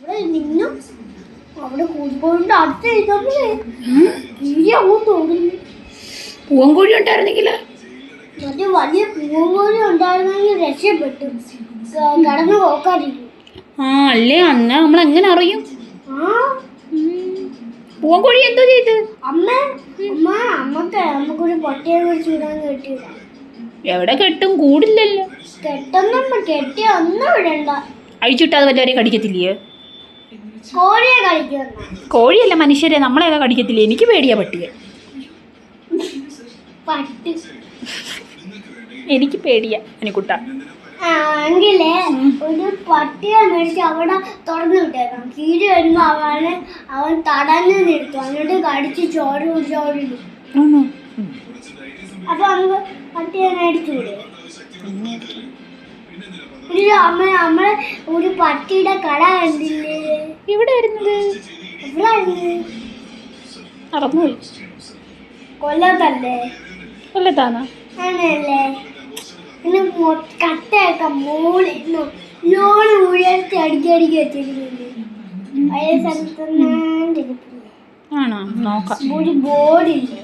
ഇവിടെ നിന്നും അവിടെ കോഴിക്കോടിന്റെ അടുത്ത് ഇതല്ലേ തോന്നുന്നു. പൂവൻകോഴി ഉണ്ടായിരുന്നെങ്കിലോ? മറ്റേ വലിയ പൂവൻകോഴി ഉണ്ടായിരുന്നെങ്കിൽ രക്ഷപ്പെട്ടു, കടന്നു പോക്കാതിരിക്കും. ആ അല്ലേ, അന്ന് നമ്മൾ എങ്ങനെ അറിയും? പൂവൻകോഴി എന്തോ ചെയ്ത്? നമുക്കൊരു പട്ടിയെ കുറിച്ച് വിടാൻ കെട്ടിയില്ല. എവിടെ കെട്ടും? കൂടില്ലല്ലോ. കെട്ടിയ ഒന്നും വിടണ്ട. അഴിച്ചിട്ട് അത് വല്ലവരെയും കടിക്കത്തില്ലയോ? കോഴിയെ കളിക്കുന്ന കോഴിയല്ല, മനുഷ്യരെ നമ്മളെയൊക്കെ കടിക്കത്തില്ലേ? എനിക്ക് പേടിയാ പട്ടിയെ. പട്ടി എനിക്ക് പേടിയാ അനിക്കുട്ട. എങ്കിലേ ഒരു പട്ടിയെ മേടിച്ച് അവിടെ തുറന്നു വിട്ടേക്കണം. കീഴ് വരുമ്പോ അവൻ തടഞ്ഞു നിർത്തും, എന്നിട്ട് കടിച്ച് ചോടിടും. അപ്പൊ നമുക്ക് പട്ടിയെ മേടിച്ചു വിടും. നമ്മള് ഒരു പട്ടിയുടെ കട കണ്ടില്ലേ? ഇവിടെ വരുന്നത് മറന്നുപോയി. കൊല്ലത്തല്ലേ? കൊല്ലത്താണോ? ആണല്ലേ. പിന്നെ കട്ടയൊക്കെ മോളിന്ന് ലോണ് ഉയർത്തി അടിക്കടിക്ക് വെച്ചിരിക്കുന്നുണ്ട്. പഴയ സ്ഥലത്ത് ആണോ? നോക്കാം. ഒരു ബോർഡില്ലേ?